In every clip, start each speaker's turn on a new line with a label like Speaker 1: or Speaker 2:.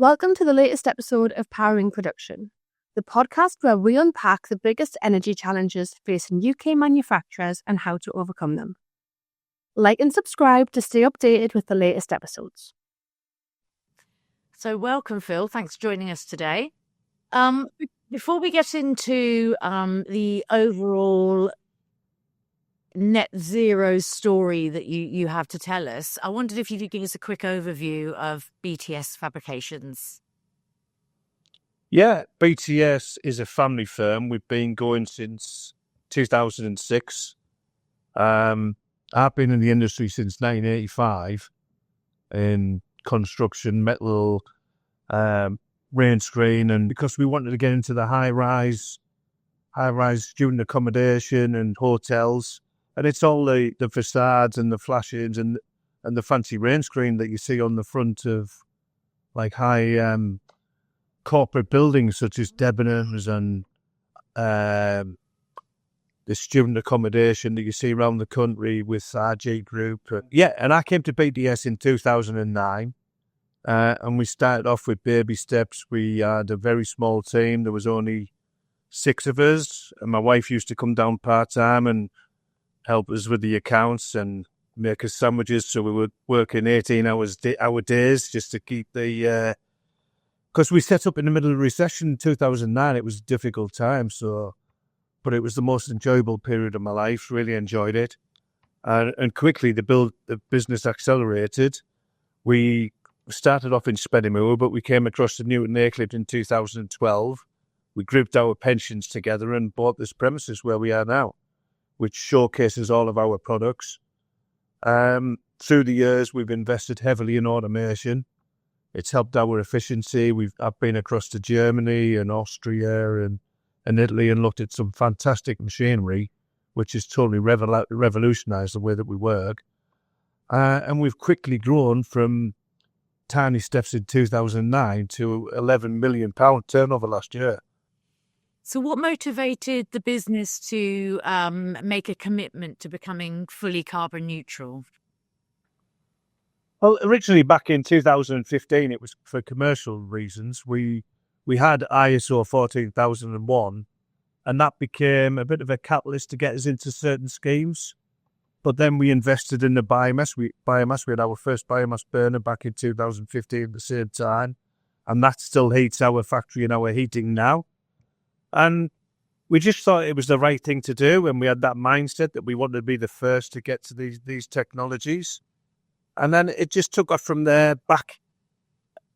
Speaker 1: Welcome to the latest episode of Powering Production, the podcast where we unpack the biggest energy challenges facing UK manufacturers and how to overcome them. Like and subscribe to stay updated with the latest episodes.
Speaker 2: So welcome, Phil. Thanks for joining us today. Before we get into the overall net zero story that you have to tell us, I wondered if you could give us a quick overview of BTS Fabrications.
Speaker 3: Yeah, BTS is a family firm. We've been going since 2006. I've been in the industry since 1985 in construction, metal, rain screen, and because we wanted to get into the high-rise student accommodation and hotels, and it's all the facades and the flashings and the fancy rain screen that you see on the front of like high corporate buildings such as Debenhams and the student accommodation that you see around the country with RG Group. And I came to BTS in 2009. And we started off with baby steps. We had a very small team. There was only 6 of us, and my wife used to come down part-time and help us with the accounts and make us sandwiches. So we were working 18-hour days just to keep the... Because we set up in the middle of the recession in 2009. It was a difficult time, but it was the most enjoyable period of my life. Really enjoyed it. And quickly, the business accelerated. We started off in Spennymoor, but we came across the Newton Aycliffe in 2012. We grouped our pensions together and bought this premises where we are now, which showcases all of our products. Through the years, we've invested heavily in automation. It's helped our efficiency. I've been across to Germany and Austria and Italy and looked at some fantastic machinery, which has totally revolutionised the way that we work. And we've quickly grown from tiny steps in 2009 to £11 million turnover last year.
Speaker 2: So what motivated the business to make a commitment to becoming fully carbon neutral?
Speaker 3: Well, originally back in 2015, it was for commercial reasons. We had ISO 14001, and that became a bit of a catalyst to get us into certain schemes. But then we invested in the biomass. We had our first biomass burner back in 2015 at the same time, and that still heats our factory and our heating now. And we just thought it was the right thing to do, and we had that mindset that we wanted to be the first to get to these technologies. And then it just took off from there back.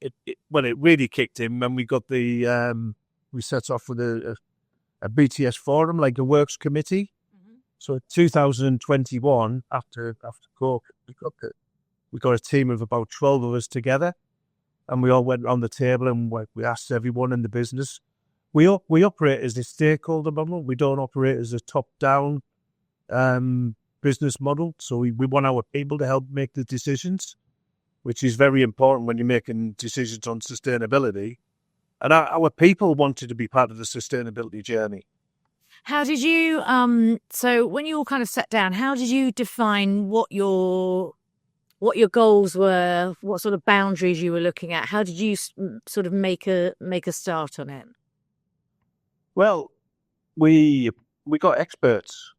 Speaker 3: It really kicked in when we got we set off with a BTS forum, like a works committee. So in 2021, after COVID, we got a team of about 12 of us together, and we all went around the table and we asked everyone in the business. We operate as a stakeholder model. We don't operate as a top-down business model. So we want our people to help make the decisions, which is very important when you're making decisions on sustainability. And our people wanted to be part of the sustainability journey.
Speaker 2: How did you, so when you all kind of sat down, how did you define what your goals were, what sort of boundaries you were looking at? How did you sort of make a start on it?
Speaker 3: Well, we got experts.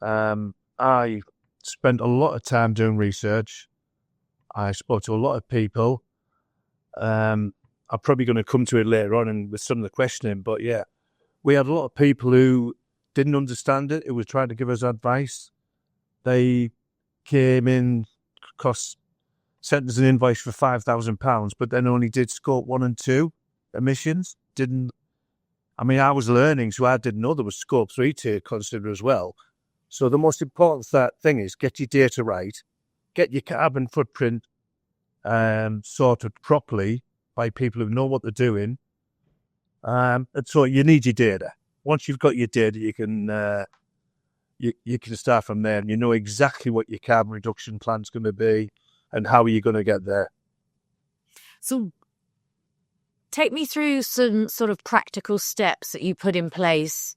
Speaker 3: I spent a lot of time doing research. I spoke to a lot of people. I'm probably going to come to it later on and with some of the questioning, but yeah, we had a lot of people who didn't understand it, who were trying to give us advice. They came in, sent us an invoice for £5,000, but then only did scope 1 and 2 emissions. I was learning, so I didn't know there was scope 3 to consider as well. So the most important thing is get your data right, get your carbon footprint sorted properly by people who know what they're doing. And so you need your data. Once you've got your data, you can start from there, and you know exactly what your carbon reduction plan's going to be and how you're going to get there.
Speaker 2: So take me through some sort of practical steps that you put in place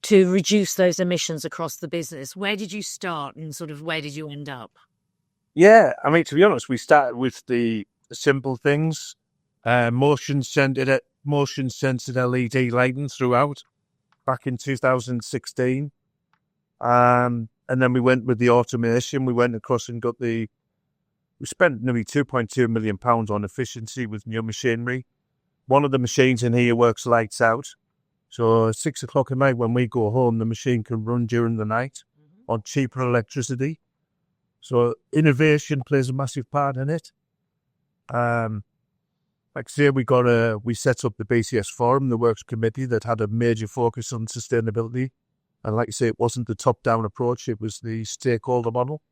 Speaker 2: to reduce those emissions across the business. Where did you start and sort of where did you end up?
Speaker 3: Yeah, to be honest, we started with the simple things. motion censored LED lighting throughout back in 2016. And then we went with the automation. We went across and we spent nearly £2.2 million on efficiency with new machinery. One of the machines in here works lights out. So at 6 o'clock at night when we go home, the machine can run during the night on cheaper electricity. So innovation plays a massive part in it. Like I say, we set up the BTS Forum, the Works Committee, that had a major focus on sustainability. And like I say, it wasn't the top-down approach, it was the stakeholder model.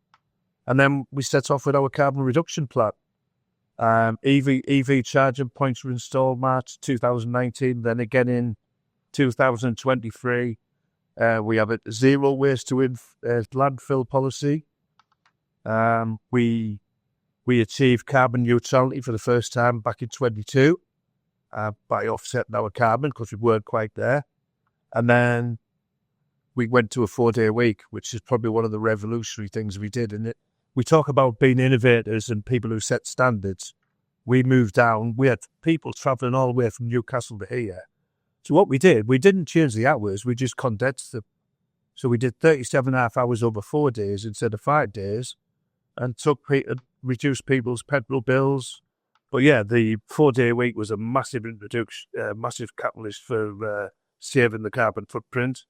Speaker 3: And then we set off with our carbon reduction plan. EV charging points were installed March 2019. Then again in 2023, we have a zero waste to landfill policy. We achieved carbon neutrality for the first time back in 22 by offsetting our carbon because we weren't quite there. And then we went to a 4-day week, which is probably one of the revolutionary things we did. And we talk about being innovators and people who set standards. We moved down. We had people travelling all the way from Newcastle to here. So what we didn't change the hours. We just condensed them. So we did 37.5 hours over 4 days instead of 5 days and reduced people's petrol bills. But yeah, the 4-day week was a massive massive catalyst for saving the carbon footprint.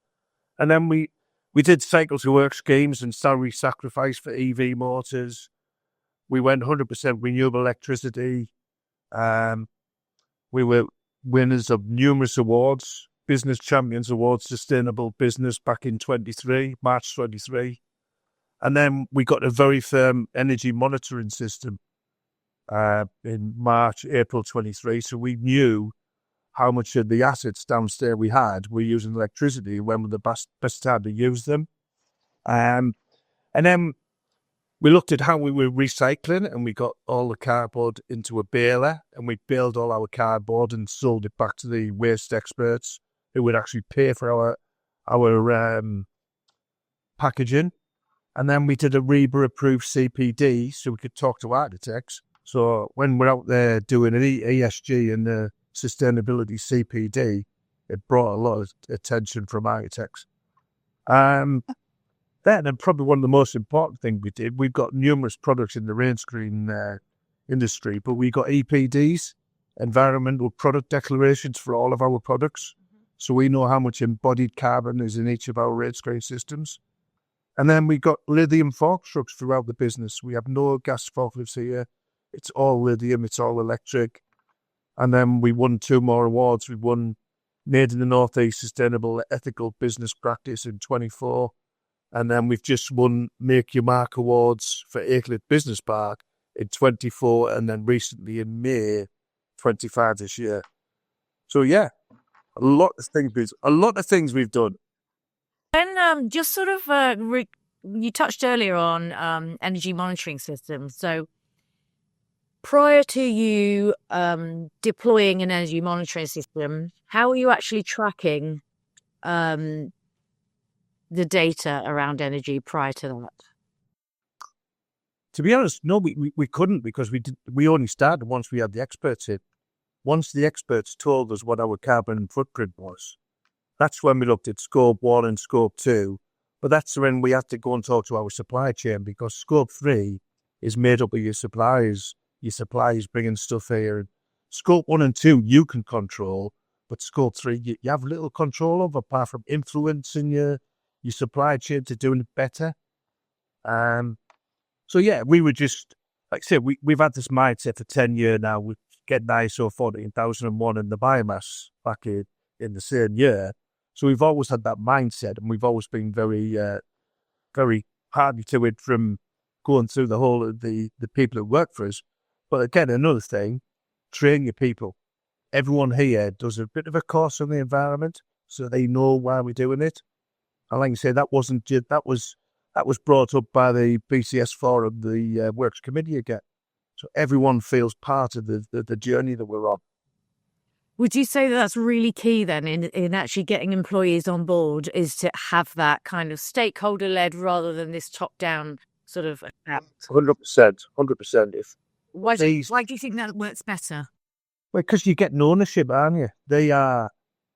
Speaker 3: And then we did cycle to work schemes and salary sacrifice for EV motors. We went 100% renewable electricity. We were winners of numerous awards, Business Champions Awards, Sustainable Business back in March 23. And then we got a very firm energy monitoring system in April 23. So we knew how much of the assets downstairs we had were using electricity, when were the best time to use them. And then we looked at how we were recycling, and we got all the cardboard into a baler, and we baled all our cardboard and sold it back to the waste experts who would actually pay for our packaging. And then we did a REBA-approved CPD so we could talk to architects. So when we're out there doing an ESG and the sustainability CPD, it brought a lot of attention from architects. Then, and probably one of the most important things we did, we've got numerous products in the rain screen industry, but we got EPDs, environmental product declarations, for all of our products. So we know how much embodied carbon is in each of our rain screen systems. And then we got lithium fork trucks throughout the business. We have no gas forklifts here. It's all lithium, it's all electric. And then we won 2 more awards. We won Made in the Northeast Sustainable Ethical Business Practice in 24. And then we've just won Make Your Mark Awards for Aclet Business Park in 24, and then recently in May 25 this year. So yeah, a lot of things we've done.
Speaker 2: And just sort of, you touched earlier on energy monitoring systems. So prior to you deploying an energy monitoring system, how are you actually tracking the data around energy prior to that?
Speaker 3: To be honest, no, we couldn't, because we only started once we had the experts in. Once the experts told us what our carbon footprint was, that's when we looked at Scope 1 and Scope 2. But that's when we had to go and talk to our supply chain, because Scope 3 is made up of your suppliers. Your suppliers bringing stuff here. Scope 1 and 2 you can control, but Scope 3 you have little control of, apart from influencing your supply chain to doing it better. So yeah, we were just, like I said, we've had this mindset for 10 years now. We get ISO 14001 in the biomass back in the same year. So we've always had that mindset, and we've always been very, very hardy to it from going through the whole of the people who work for us. But again, another thing, train your people. Everyone here does a bit of a course on the environment, so they know why we're doing it. And like I say, that was brought up by the BTS Forum, the Works Committee again. So everyone feels part of the journey that we're on.
Speaker 2: Would you say that that's really key then in actually getting employees on board, is to have that kind of stakeholder-led rather than this top-down sort of...
Speaker 3: 100%.
Speaker 2: Why do you think that works better?
Speaker 3: Well, because you're getting ownership, aren't you?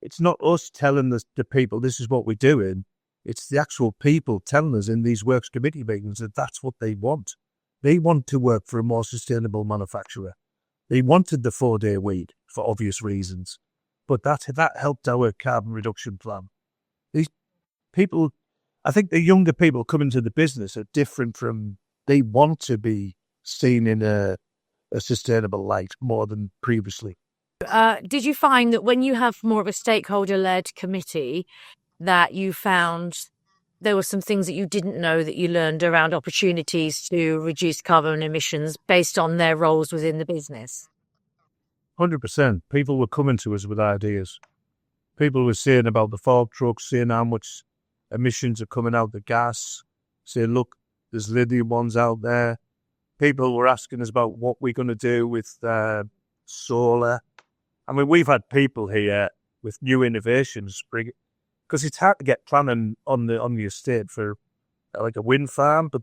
Speaker 3: It's not us telling the people this is what we're doing. It's the actual people telling us in these works committee meetings that that's what they want. They want to work for a more sustainable manufacturer. They wanted the 4-day week for obvious reasons, but that helped our carbon reduction plan. These people, I think the younger people coming to the business are different from, they want to be seen in a sustainable light more than previously.
Speaker 2: Did you find that when you have more of a stakeholder-led committee, that you found there were some things that you didn't know that you learned around opportunities to reduce carbon emissions based on their roles within the business?
Speaker 3: 100%. People were coming to us with ideas. People were saying about the fork trucks, saying how much emissions are coming out the gas, saying, look, there's lithium ones out there. People were asking us about what we're going to do with solar. I mean, we've had people here with new innovations, because it's hard to get planning on the estate for like a wind farm, but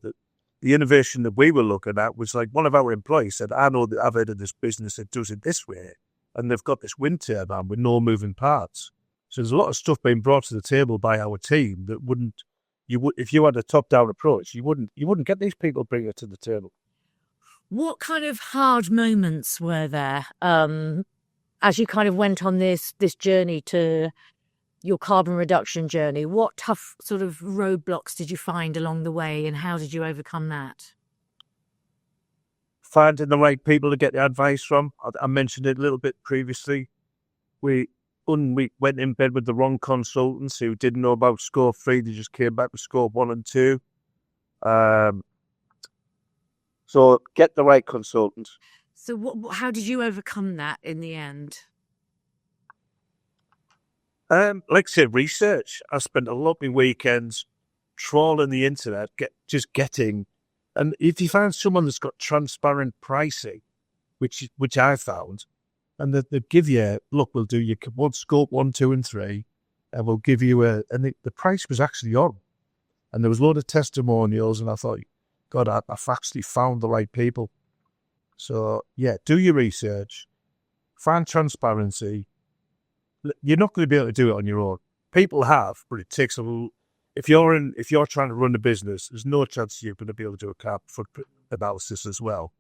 Speaker 3: the innovation that we were looking at was like one of our employees said, I know that I've heard of this business that does it this way, and they've got this wind turbine with no moving parts. So there's a lot of stuff being brought to the table by our team that if you had a top-down approach, you wouldn't get these people bringing it to the table.
Speaker 2: What kind of hard moments were there as you kind of went on this journey to your carbon reduction journey? What tough sort of roadblocks did you find along the way, and how did you overcome that?
Speaker 3: Finding the right people to get the advice from. I mentioned it a little bit previously. We went in bed with the wrong consultants who didn't know about scope 3. They just came back with scope 1 and 2. So get the right consultants.
Speaker 2: So how did you overcome that in the end?
Speaker 3: Like I said, research. I spent a lot of my weekends trawling the internet, and if you find someone that's got transparent pricing, which I found, and they give you, look, we'll do your scope 1, 2, and 3, and we'll give you and the price was actually on, and there was a lot of testimonials, and I thought, God, I've actually found the right people. So yeah, do your research, find transparency. You're not going to be able to do it on your own. People have, but it takes if you're trying to run a business, there's no chance you're going to be able to do a carbon footprint analysis as well,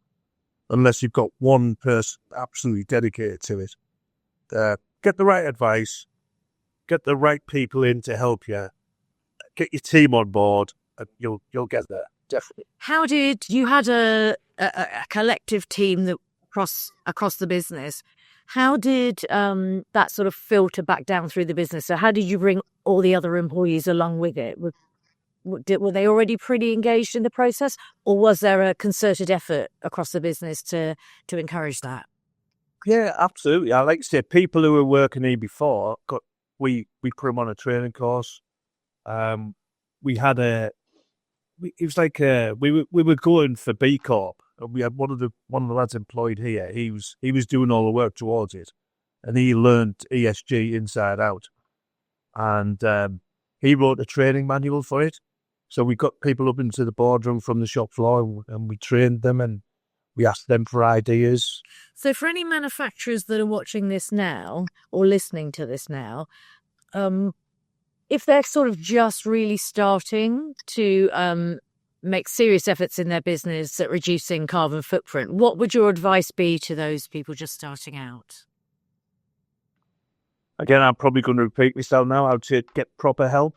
Speaker 3: unless you've got one person absolutely dedicated to it. Get the right advice, get the right people in to help you, get your team on board, and you'll get there, definitely.
Speaker 2: How did you had a collective team that across the business? How did that sort of filter back down through the business? So how did you bring all the other employees along with it? Were they already pretty engaged in the process, or was there a concerted effort across the business to encourage that?
Speaker 3: Yeah, absolutely. I like to say people who were working here before, we put them on a training course. We had it was like we were going for B Corp, and we had one of the lads employed here. He was doing all the work towards it, and he learned ESG inside out, and he wrote a training manual for it. So we got people up into the boardroom from the shop floor, and we trained them, and we asked them for ideas.
Speaker 2: So for any manufacturers that are watching this now or listening to this now, if they're sort of just really starting to make serious efforts in their business at reducing carbon footprint, what would your advice be to those people just starting out?
Speaker 3: Again, I'm probably going to repeat myself now. I would say get proper help.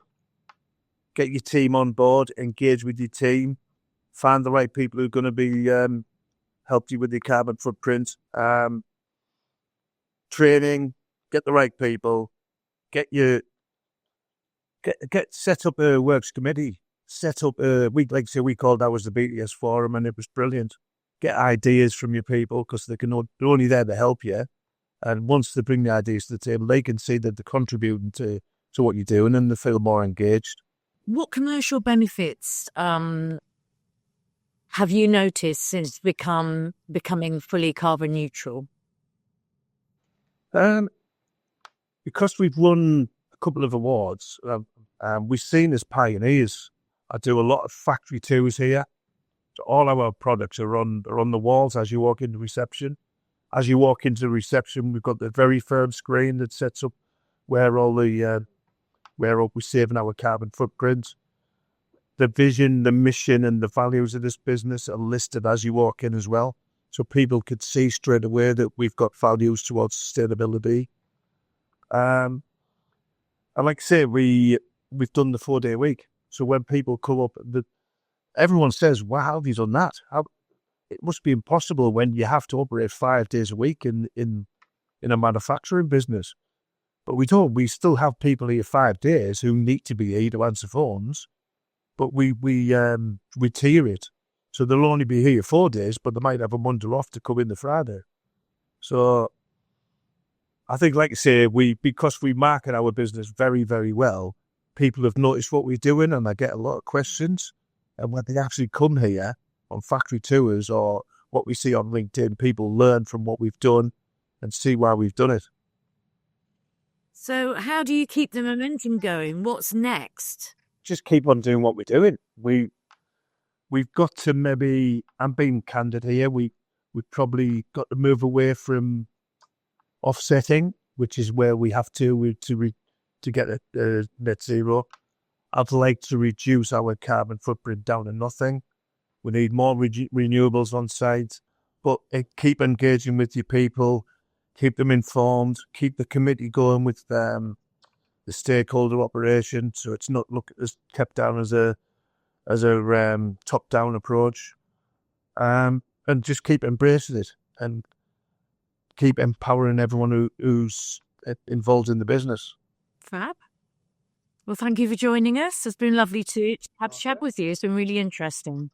Speaker 3: Get your team on board, engage with your team, find the right people who are going to be help you with your carbon footprint. Training, get the right people, get set up a works committee, set up we called ours the BTS Forum, and it was brilliant. Get ideas from your people, because they're only there to help you. And once they bring the ideas to the table, they can see that they're contributing to what you're doing, and they feel more engaged.
Speaker 2: What commercial benefits have you noticed since becoming fully carbon neutral?
Speaker 3: Because we've won a couple of awards, we're seen as pioneers. I do a lot of factory tours here. So all our products are on the walls as you walk into reception. as you walk into reception, we've got the very firm screen that sets up where all the where we're saving our carbon footprint. The vision, the mission, and the values of this business are listed as you walk in as well, so people could see straight away that we've got values towards sustainability. And like I say, we've done the 4-day week. So when people come up, everyone says, "Wow, how have you done that? It must be impossible when you have to operate 5 days a week in a manufacturing business." But we don't. We still have people here 5 days who need to be here to answer phones, but we tier it. So they'll only be here 4 days, but they might have a Monday off to come in the Friday. So I think, like I say, because we market our business very, very well, people have noticed what we're doing, and I get a lot of questions. And when they actually come here on factory tours or what we see on LinkedIn, people learn from what we've done and see why we've done it.
Speaker 2: So how do you keep the momentum going? What's next?
Speaker 3: Just keep on doing what we're doing. We've got to maybe, I'm being candid here, we've probably got to move away from offsetting, which is where we have to get a net zero. I'd like to reduce our carbon footprint down to nothing. We need more renewables on site, but keep engaging with your people, keep them informed, keep the committee going with the stakeholder operation, so it's not kept down as a top-down approach, and just keep embracing it and keep empowering everyone who's involved in the business.
Speaker 2: Fab. Well, thank you for joining us. It's been lovely to have a chat with you. It's been really interesting.